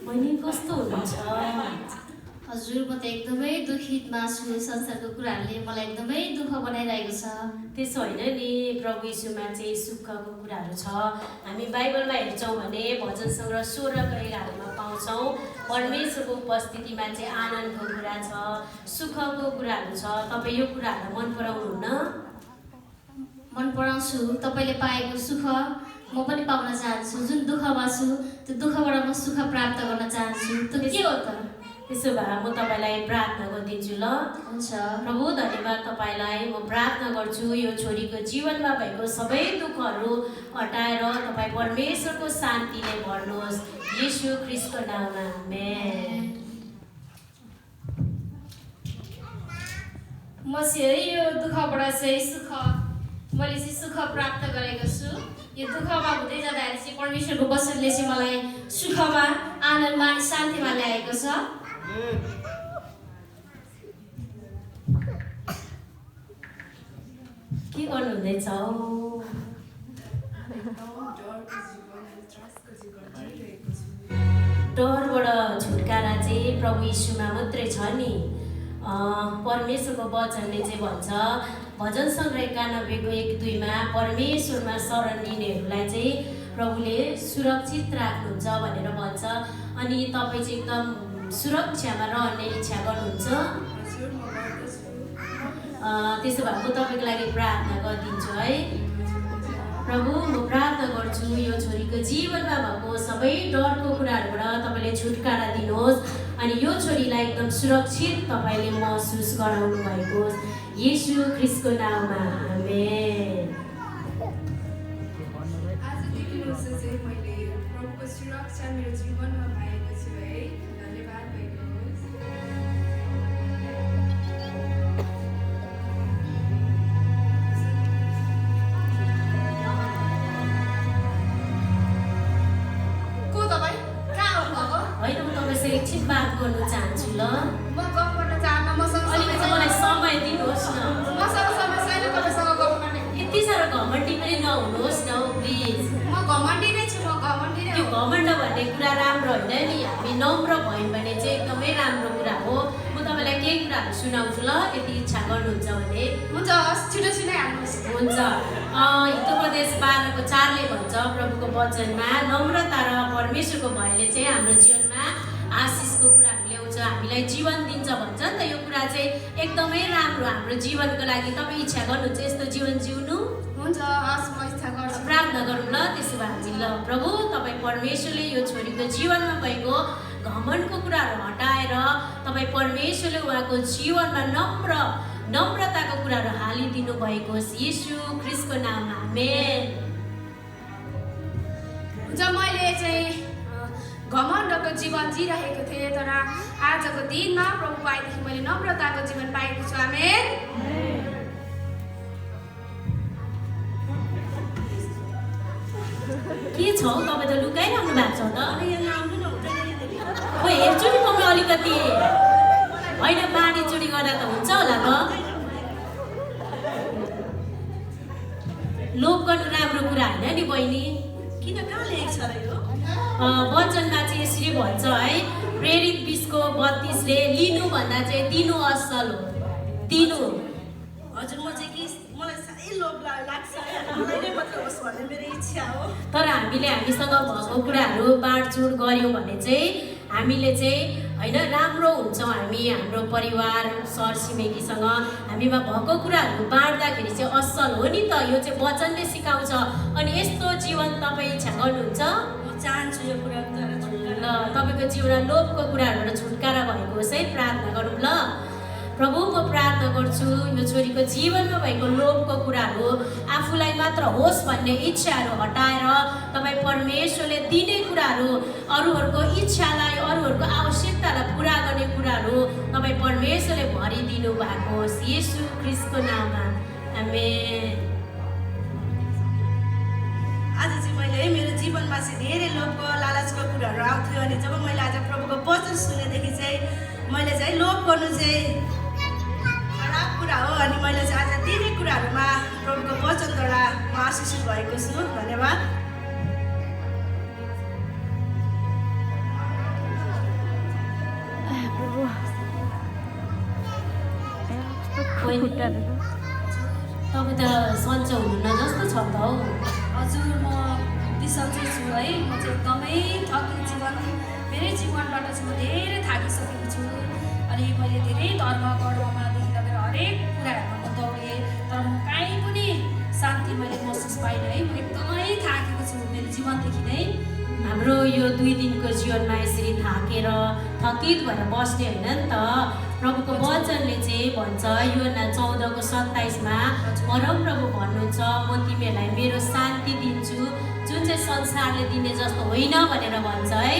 बहिनी कस्तो हुनुहुन्छ? हजुर म त एकदमै दुखितमा छु। संसारको कुराहरूले मलाई एकदमै दुःख बनाइरहेको छ। त्यसो होइन नि, प्रभु यीशुमा चाहिँ सुखको कुराहरू छ। हामी बाइबलमा हेर्छौँ भने भजन सङ्ग्रह 16:11 पाउँछौँ, परमेश्वरको उपस्थितिमा चाहिँ आनन्दको कुरा छ, सुखको कुराहरू छ। तपाईँ यो कुराहरूलाई मन पराउनुहुन्न? मन पराउँछु। तपाईँले पाएको सुख म पनि पाउन चाहन्छु। जुन दुःखमा छु त्यो दुःखबाट म सुख प्राप्त गर्न चाहन्छु। त्यो के हो त? त्यसो भए म तपाईँलाई प्रार्थना गरिदिन्छु ल। हुन्छ। प्रभु धन्यवाद, तपाईँलाई म प्रार्थना गर्छु यो छोरीको जीवनमा भएको सबै दुःखहरू हटाएर तपाईँ परमेश्वरको शान्तिले भर्नुहोस्, येशू ख्रीष्टको नाममा आमेन। म चाहिँ यो दुःखबाट चाहिँ मैले चाहिँ सुख प्राप्त गरेको छु। यो दुःखमा हुँदै जाँदाखेरि चाहिँ परमेश्वरको वचनले चाहिँ मलाई सुखमा, आनन्दमा अनि शान्तिमा ल्याएको छ। के गर्नुहुँदैछ? डरबाट छुटकारा चाहिँ प्रभु यीशुमा मात्रै छ नि। परमेश्वरको वचनले चाहिँ भन्छ भजन सङ्ग्रह 91:1-2 परमेश्वरमा शरण लिनेहरूलाई चाहिँ प्रभुले सुरक्षित राख्नुहुन्छ भनेर भन्छ। अनि तपाईँ चाहिँ एकदम सुरक्षामा रहने इच्छा गर्नुहुन्छ? त्यसो भए म तपाईँको लागि प्रार्थना गरिदिन्छु है। प्रभु म प्रार्थना गर्छु यो छोरीको जीवनमा भएको सबै डरको कुराहरूबाट तपाईँले छुटकारा दिनुहोस् अनि यो छोरीलाई एकदम सुरक्षित तपाईँले महसुस गराउनु भएको होस्, येशू ख्रीष्टको नाममा आमेन। आजदेखि उसो चाहिँ मैले प्रभुको सुरक्षा मेरो जीवनमा पाएको छु है। धन्यवाद भएको होस्। को तपाईँ? कहाँ आउनुभएको? होइन, म तपाईँसँग एकछिन बात गर्नु चाहन्छु ल। म गफ गर्न चाहन्न। मसँग अलिकति मलाई समय दिनुहोस् न। मसँग समय छैन तपाईँसँग गफ गर्ने। यति साह्रो घमण्डी पनि नहुनुहोस् न प्लिज। म घमण्डी नै छु। म घमण्डी नै त्यो हो। घमण्ड भन्ने कुरा राम्रो होइन नि। हामी नम्र भयौँ भने चाहिँ एकदमै राम्रो कुरा हो। म तपाईँलाई केही कुराहरू सुनाउँछु ल, यदि इच्छा गर्नुहुन्छ भने। हुन्छ, हस्, छिटो सुनाइहाल्नुहोस्। हुन्छ। हितोपदेश 12:4 भन्छ प्रभुको वचनमा, नम्रता र परमेश्वरको भयले चाहिँ हाम्रो जीवनमा आशिषको कुराहरू ल्याउँछ, हामीलाई जीवन दिन्छ भन्छ नि त। यो कुरा चाहिँ एकदमै राम्रो हाम्रो जीवनको लागि। तपाईँ इच्छा गर्नुहुन्छ यस्तो जीवन जिउनु? हुन्छ, हस्, म इच्छा गर्छु। प्रार्थना गरौँ ल त्यसो भए हामी ल। प्रभु तपाईँ परमेश्वरले यो छोरीको जीवनमा भएको घमण्डको कुराहरू हटाएर तपाईँ परमेश्वरले उहाँको जीवनमा नम्रताको कुराहरू हालिदिनु भएको होस्, येशू ख्रीष्टको नाममा आमेन। हुन्छ, मैले चाहिँ घमण्डको जीवन जिरहेको थिएँ, तर आजको दिनमा प्रभु पाएदेखि मैले नम्रताको जीवन पाएको छु। आमेन। के छ हौ, तपाईँ त लुकाइरहनु भएको छ त? खोइ हेर्छु नि मम्मी अलिकति। होइन, बाँडीचुडी गर्दा त हुन्छ होला त। लोभ गर्नु राम्रो कुरा होइन नि बहिनी। किन कहाँ लेखेको छ र यो? वचनमा चाहिँ यसरी भन्छ है, प्रेरित 20:32ले लिनुभन्दा चाहिँ दिनु असल हो। दिनु। हजुर, म चाहिँ कि मलाई साह्रै लोभ लाग्छ है। मलाई नै मात्र होस् भन्ने मेरो इच्छा हो। तर हामीले हामीसँग भएको कुराहरू बाँडचुँड गऱ्यौँ भने चाहिँ हामीले चाहिँ होइन राम्रो हुन्छौँ। हामी हाम्रो परिवार सरछिमेकीसँग हामीमा भएको कुराहरू बाँड्दाखेरि चाहिँ असल हो नि त। यो चाहिँ वचनले सिकाउँछ। अनि यस्तो जीवन तपाईँ इच्छा गर्नुहुन्छ? म चाहन्छु यो कुराद्वारा ल, तपाईँको जीवनमा लोभको कुराहरूबाट छुटकारा भएको होस् है। प्रार्थना गरौँ ल। प्रभु म प्रार्थना गर्छु यो छोरीको जीवनमा भएको लोभको कुराहरू आफूलाई मात्र होस् भन्ने इच्छाहरू हटाएर तपाईँ परमेश्वरले दिने कुराहरू, अरूहरूको इच्छालाई, अरूहरूको आवश्यकतालाई पुरा गर्ने कुराहरू तपाईँ परमेश्वरले भरिदिनु भएको होस्, येशू ख्रीष्टको नाममा आमेन। आज चाहिँ मैले है मेरो जीवनमा चाहिँ धेरै लोभको लालचको कुराहरू आउँथ्यो। अनि जब मैले आज प्रभुको वचन सुनेदेखि चाहिँ मैले चाहिँ लोभ गर्नु चाहिँ खराब कुरा हो। अनि मैले चाहिँ आज धेरै कुराहरूमा प्रभुको वचनद्वारा म आशिषित भएको छु। धन्यवाद। बहिनी तपाईँ त सन्चो हुनुहुन्न जस्तो छ त हौ। हजुर म बिसन्चै छु है। म चाहिँ एकदमै थकित जीवन मेरै जीवनबाट चाहिँ म धेरै थाकिसकेको छु। अनि मैले धेरै धर्म कर्ममादेखि लगेर हरेक कुराहरूमा म दौडेँ तर म कहीँ पनि शान्ति मैले महसुस पाइनँ है। म एकदमै थाकेको छु मेरो जीवनदेखि नै। हाम्रो यो 2 दिनको जीवनमा यसरी थाकेर थकित भएर बस्ने होइन नि त। प्रभुको वचनले चाहिँ भन्छ योहन्ना 14:27 परमप्रभु भन्नुहुन्छ म तिमीहरूलाई मेरो शान्ति दिन्छु जुन चाहिँ संसारले दिने जस्तो होइन भनेर भन्छ है।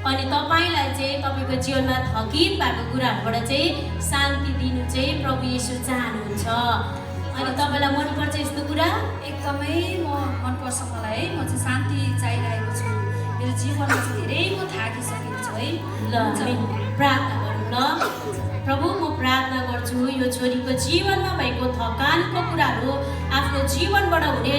अनि तपाईँलाई चाहिँ तपाईँको जीवनमा थकित भएको कुराहरूबाट चाहिँ शान्ति दिनु चाहिँ प्रभु येशू चाहनुहुन्छ। अनि तपाईँलाई मनपर्छ यस्तो कुरा? एकदमै मनपर्छ मलाई है। म चाहिँ शान्ति चाहिरहेको छु। मेरो जीवनमा चाहिँ धेरै म थाकिसकेको छु है। ल हामी प्रार्थना गरौँ ल। प्रभु म प्रार्थना गर्छु यो छोरीको जीवनमा भएको थकानको कुराहरू आफ्नो जीवनबाट हुने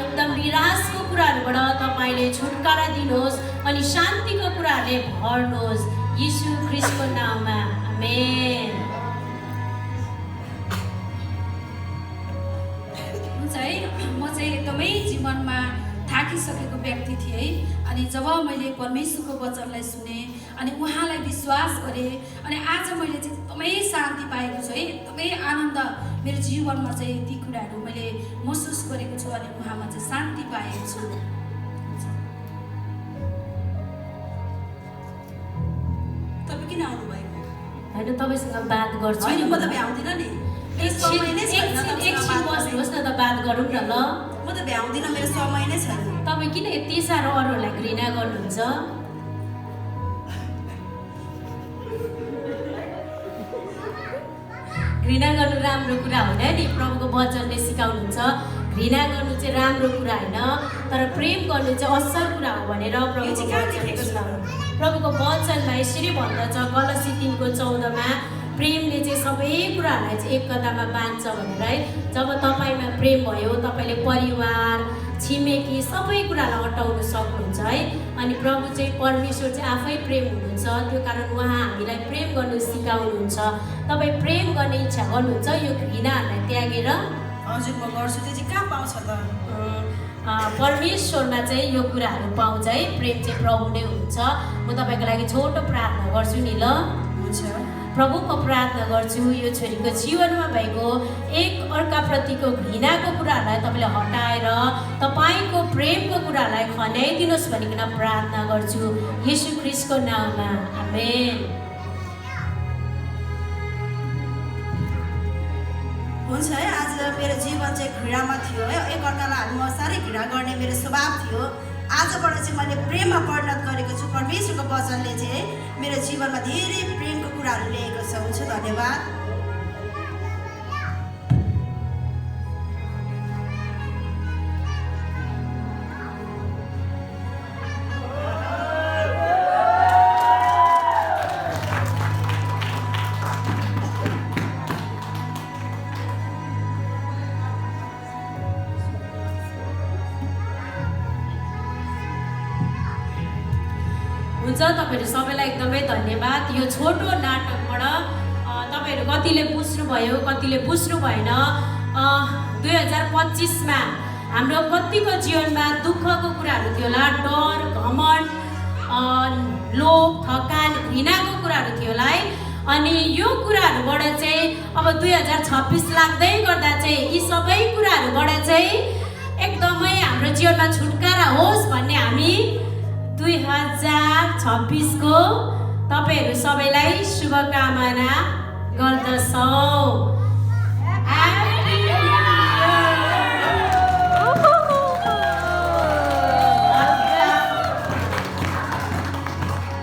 एकदम निराशको कुराहरूबाट तपाईँले छुटकारा दिनुहोस् अनि शान्तिको कुराहरूले भर्नुहोस् यीशु ख्रीष्टको नाममा आमेन। हुन्छ है। म चाहिँ एकदमै जीवनमा थाकिसकेको व्यक्ति थिएँ है। अनि जब मैले परमेश्वरको वचनलाई सुने अनि उहाँलाई विश्वास गरेँ अनि आज मैले चाहिँ एकदमै शान्ति पाएको छु है। एकदमै आनन्द मेरो जीवनमा चाहिँ ती कुराहरू मैले महसुस गरेको छु अनि उहाँमा चाहिँ शान्ति पाएको छु। तपाईँ किन आउनुभएको? होइन तपाईँसँग बात गर्छु। होइन म त भ्याउँदिनँ नि। मेरो समय नै छैन एकछिन बस्नुहोस् न त बात गरौँ न ल। म त भ्याउँदिनँ, मेरो समय नै छैन। तपाईँ किन यति साह्रो अरूहरूलाई घृणा गर्नुहुन्छ? घृणा गर्नु राम्रो कुरा होइन नि। प्रभुको वचनले सिकाउनुहुन्छ घृणा गर्नु चाहिँ राम्रो कुरा होइन तर प्रेम गर्नु चाहिँ असल कुरा हो भनेर प्रभुको वचनमा यसरी भन्दछ गलसी 3:14 प्रेमले चाहिँ सबै कुराहरूलाई चाहिँ एकतामा बाँध्छ भनेर है। जब तपाईँमा प्रेम भयो तपाईँले परिवार छिमेकी सबै कुरालाई हटाउन सक्नुहुन्छ है। अनि प्रभु चाहिँ परमेश्वर चाहिँ आफै प्रेम हुनुहुन्छ त्यो कारण उहाँ हामीलाई प्रेम गर्नु सिकाउनुहुन्छ। तपाईँ प्रेम गर्ने इच्छा गर्नुहुन्छ यो घृणाहरूलाई त्यागेर? हजुर म गर्छु। त्यो चाहिँ कहाँ पाउँछ त? परमेश्वरमा चाहिँ यो कुराहरू पाउँछ है। प्रेम चाहिँ प्रभु नै हुन्छ। म तपाईँको लागि छोटो प्रार्थना गर्छु नि ल। हुन्छ। प्रभु म प्रार्थना गर्छु यो छोरीको जीवनमा भएको एक अर्काप्रतिको घृणाको कुराहरूलाई तपाईँले हटाएर तपाईँको प्रेमको कुरालाई खन्याइदिनुहोस् भनिकन प्रार्थना गर्छु येशू ख्रीष्टको नाममा आमेन। हुन्छ है। आज मेरो जीवन चाहिँ घृणामा थियो है। एकअर्कालाई म साह्रै घृणा गर्ने मेरो स्वभाव थियो। आजबाट चाहिँ मैले प्रेममा परिणत गरेको छु। परमेश्वरको वचनले चाहिँ है मेरो जीवनमा धेरै प्रेमको कुराहरू ल्याएको छ। हुन्छ, धन्यवाद। हुन्छ, तपाईँहरू सबैलाई एकदमै धन्यवाद। यो छोटो नाटकबाट तपाईँहरू कतिले बुझ्नुभयो कतिले बुझ्नु भएन। 2025मा हाम्रो कतिको जीवनमा दुःखको कुराहरू थियो होला, डर घमण्ड लोभ थकान घृणाको कुराहरू थियो होला है। अनि यो कुराहरूबाट चाहिँ अब 2026 लाग्दै गर्दा चाहिँ यी सबै कुराहरूबाट चाहिँ एकदमै हाम्रो जीवनमा छुटकारा होस् भन्ने हामी 2026 को तपाईँहरू सबैलाई शुभकामना गर्दछौँ।